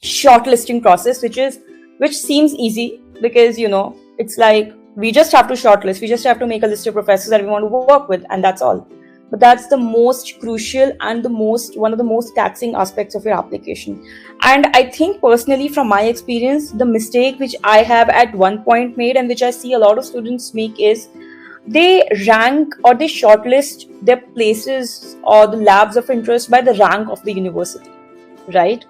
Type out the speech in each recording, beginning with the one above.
shortlisting process, which seems easy because it's like we just have to shortlist, we just have to make a list of professors that we want to work with, and that's all. But that's the most crucial and one of the most taxing aspects of your application. And I think personally, from my experience, the mistake which I have at one point made, and which I see a lot of students make, is they rank or they shortlist their places or the labs of interest by the rank of the university, right?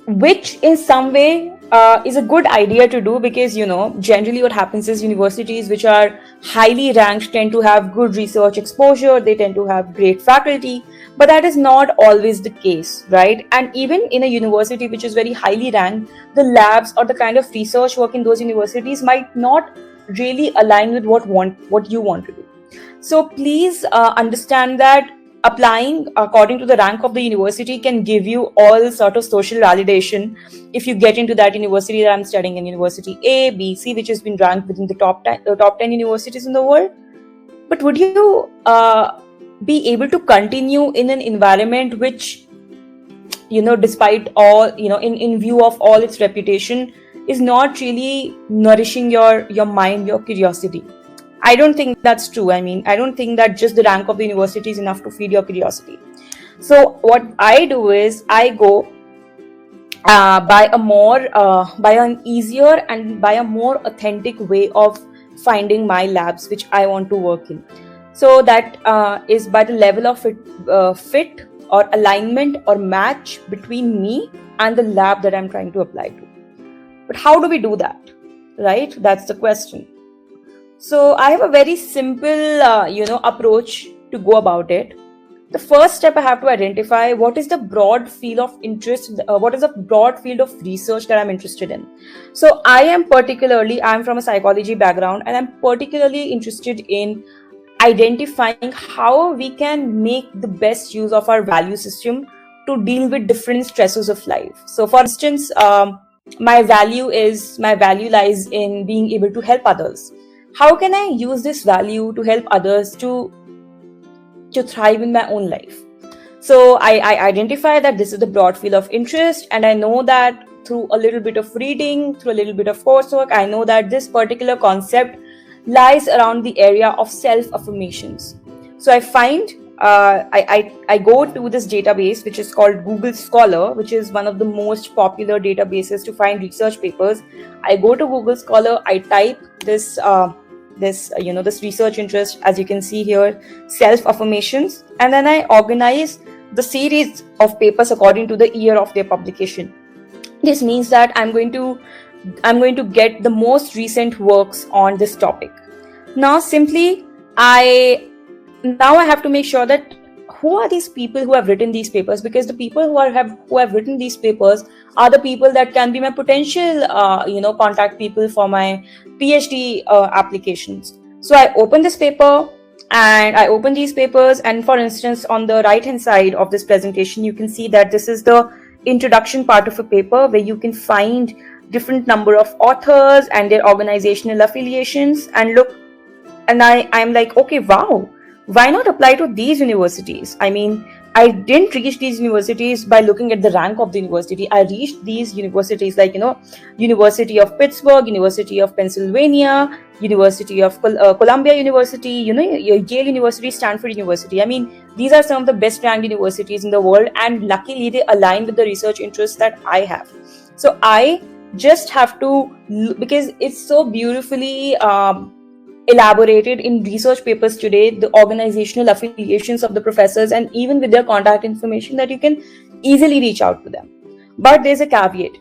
Which in some way is a good idea to do, because generally what happens is universities which are highly ranked tend to have good research exposure, they tend to have great faculty, but that is not always the case, right? And even in a university which is very highly ranked, the labs or the kind of research work in those universities might not really align with what you want to do. So please understand that applying according to the rank of the university can give you all sort of social validation if you get into that university that I'm studying in, university A, B, C, which has been ranked within the top 10 universities in the world. But would you be able to continue in an environment which, despite all, in view of all its reputation, is not really nourishing your mind, your curiosity? I don't think that's true. I mean, I don't think that just the rank of the university is enough to feed your curiosity. So what I do is I go by an easier and by a more authentic way of finding my labs which I want to work in. So that is by the level of fit or alignment or match between me and the lab that I'm trying to apply to. But how do we do that, right? That's the question. So I have a very simple, approach to go about it. The first step, I have to identify what is the broad field of interest, what is the broad field of research that I'm interested in. So I'm from a psychology background, and I'm particularly interested in identifying how we can make the best use of our value system to deal with different stresses of life. So for instance, my value lies in being able to help others. How can I use this value to help others to thrive in my own life? So I identify that this is the broad field of interest, and I know that through a little bit of reading, through a little bit of coursework, I know that this particular concept lies around the area of self-affirmations. So I find I go to this database which is called Google Scholar, which is one of the most popular databases to find research papers. I go to Google Scholar, I type this research interest, as you can see here, self-affirmations, and then I organize the series of papers according to the year of their publication. This means that I'm going to get the most recent works on this topic. Now I have to make sure that who are these people who have written these papers, because the people who have written these papers are the people that can be my potential contact people for my PhD applications. So I open this paper and I open these papers, and for instance, on the right hand side of this presentation, you can see that this is the introduction part of a paper where you can find different number of authors and their organizational affiliations. And look, and I'm like, okay, wow, why not apply to these universities? I mean, I didn't reach these universities by looking at the rank of the university. I reached these universities like, University of Pittsburgh, University of Pennsylvania, University of Columbia University, Yale University, Stanford University. I mean, these are some of the best ranked universities in the world, and luckily they align with the research interests that I have. So I just have to, because it's so beautifully elaborated in research papers today, the organizational affiliations of the professors, and even with their contact information, that you can easily reach out to them. But there's a caveat.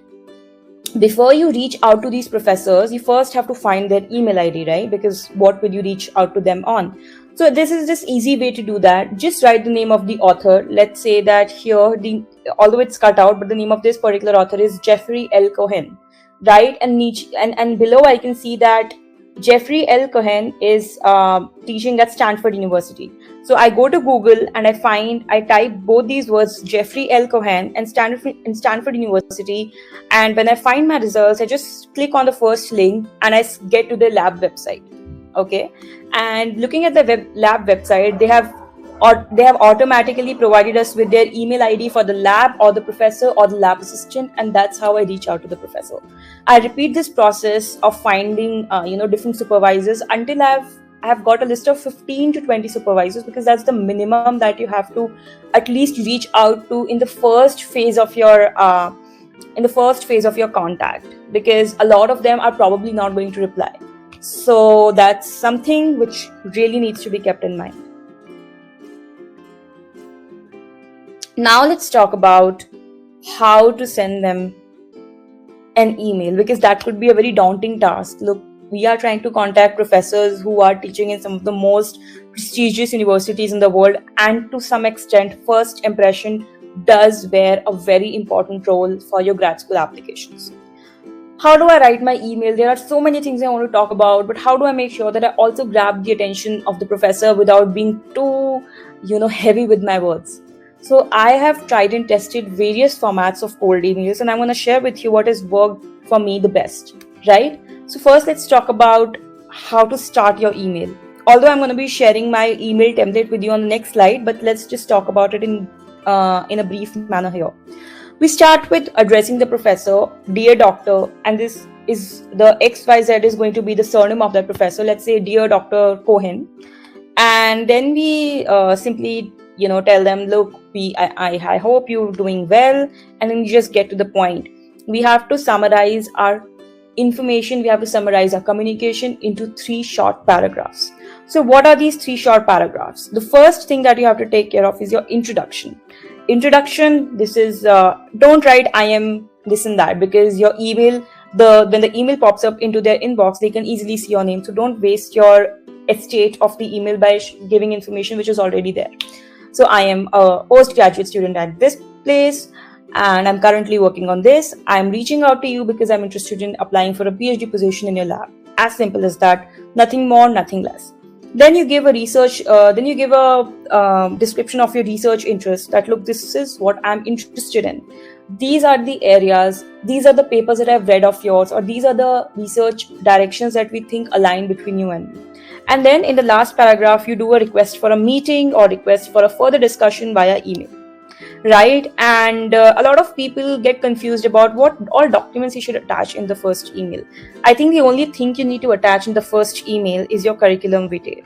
Before you reach out to these professors, you first have to find their email ID, right? Because what will you reach out to them on? So this is just easy way to do that. Just write the name of the author. Let's say that here, although it's cut out, but the name of this particular author is Jeffrey L. Cohen, right? And below I can see that Jeffrey L. Cohen is teaching at Stanford University. So I go to Google and I type both these words, Jeffrey L. Cohen and Stanford University. And when I find my results, I just click on the first link and I get to the lab website. Okay. And looking at the lab website, they have or they have automatically provided us with their email ID for the lab or the professor or the lab assistant, and that's how I reach out to the professor. I repeat this process of finding different supervisors until I've got a list of 15 to 20 supervisors, because that's the minimum that you have to at least reach out to in the first phase of your contact, because a lot of them are probably not going to reply. So that's something which really needs to be kept in mind. Now let's talk about how to send them an email, because that could be a very daunting task. Look, we are trying to contact professors who are teaching in some of the most prestigious universities in the world, and to some extent, first impression does bear a very important role for your grad school applications. How do I write my email? There are so many things I want to talk about, but how do I make sure that I also grab the attention of the professor without being too, heavy with my words? So I have tried and tested various formats of cold emails, and I'm going to share with you what has worked for me the best, right? So first, let's talk about how to start your email. Although I'm going to be sharing my email template with you on the next slide, but let's just talk about it in a brief manner here. We start with addressing the professor, dear doctor, and this is the XYZ is going to be the surname of that professor. Let's say, dear Dr. Cohen. And then we simply tell them, look, I hope you're doing well, and then you just get to the point. We have to summarize our information, we have to summarize our communication into 3 short paragraphs. So what are these 3 short paragraphs? The first thing that you have to take care of is your introduction. This is don't write I am this and that, because your email, when the email pops up into their inbox, they can easily see your name. So don't waste your estate of the email by giving information which is already there. So I am a postgraduate student at this place, and I'm currently working on this. I'm reaching out to you because I'm interested in applying for a PhD position in your lab. As simple as that. Nothing more, nothing less. Then you give a description of your research interest, that look, this is what I'm interested in. These are the areas, these are the papers that I've read of yours, or these are the research directions that we think align between you and me. And then in the last paragraph, you do a request for a meeting or request for a further discussion via email, right? And a lot of people get confused about what all documents you should attach in the first email. I think the only thing you need to attach in the first email is your curriculum vitae,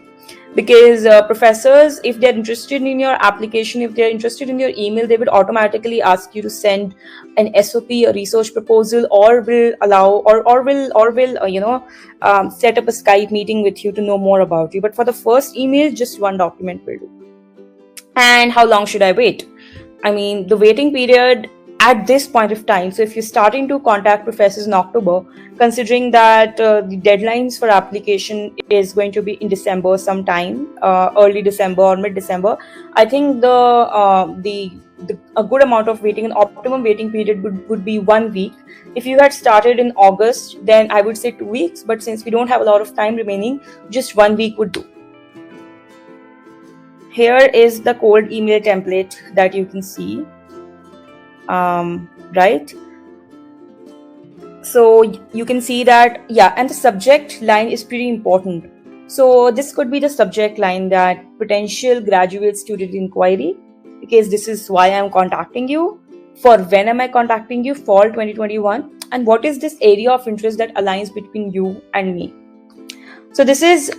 because professors, if they're interested in your application, if they're interested in your email, they will automatically ask you to send an SOP, a research proposal, or will allow or will set up a Skype meeting with you to know more about you. But for the first email, just one document will do. And how long should I wait? I mean, the waiting period at this point of time, so if you're starting to contact professors in October, considering that the deadlines for application is going to be in December sometime, early December or mid-December, I think a good amount of waiting, an optimum waiting period would be 1 week. If you had started in August, then I would say 2 weeks, but since we don't have a lot of time remaining, just 1 week would do. Here is the cold email template that you can see, right? So you can see that, and the subject line is pretty important. So this could be the subject line, that potential graduate student inquiry, because this is why I'm contacting you. For when am I contacting you? Fall 2021. And what is this area of interest that aligns between you and me? So this is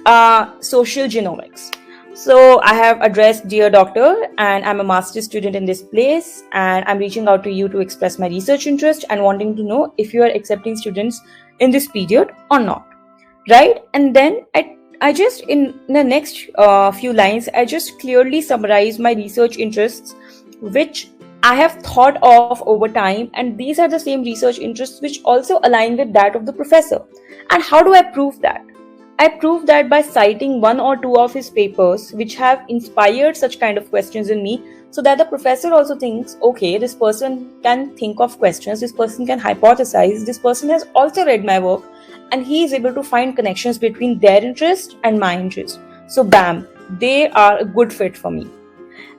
social genomics. So I have addressed, dear doctor, and I'm a master's student in this place, and I'm reaching out to you to express my research interest and wanting to know if you are accepting students in this period or not, right? And then I just, in the next few lines, I just clearly summarize my research interests, which I have thought of over time, and these are the same research interests which also align with that of the professor. And how do I prove that? I prove that by citing 1 or 2 of his papers which have inspired such kind of questions in me, so that the professor also thinks, okay, this person can think of questions, this person can hypothesize, this person has also read my work, and he is able to find connections between their interest and my interest. So bam, they are a good fit for me.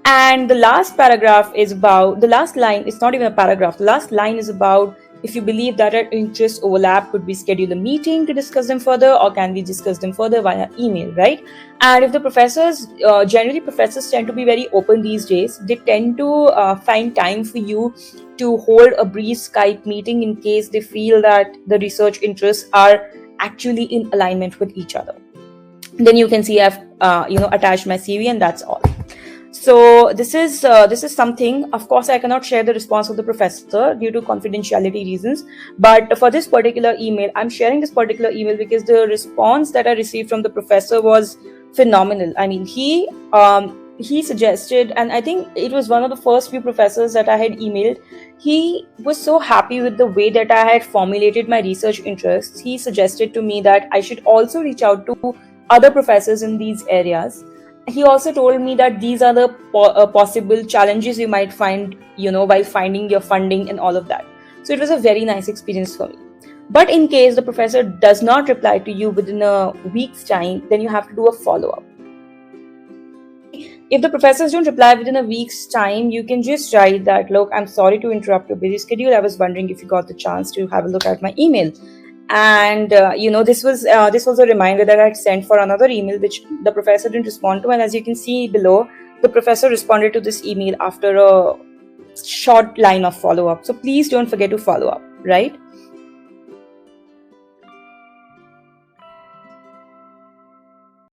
And the last paragraph is about, the last line, it's not even a paragraph, the last line is about If you believe that our interests overlap, could we schedule a meeting to discuss them further, or can we discuss them further via email, right? And if the professors, generally professors tend to be very open these days, they tend to find time for you to hold a brief Skype meeting in case they feel that the research interests are actually in alignment with each other. Then you can see I've attached my CV, and that's all. So this is something. Of course, I cannot share the response of the professor due to confidentiality reasons. But for this particular email, I'm sharing this particular email because the response that I received from the professor was phenomenal. I mean, he suggested, and I think it was one of the first few professors that I had emailed. He was so happy with the way that I had formulated my research interests. He suggested to me that I should also reach out to other professors in these areas. He also told me that these are the possible challenges you might find, while finding your funding and all of that. So it was a very nice experience for me. But in case the professor does not reply to you within a week's time, then you have to do a follow-up. If the professors don't reply within a week's time, you can just write that, look, I'm sorry to interrupt your busy schedule. I was wondering if you got the chance to have a look at my email. And this was a reminder that I had sent for another email which the professor didn't respond to. And as you can see below, the professor responded to this email after a short line of follow-up. So please don't forget to follow up, right?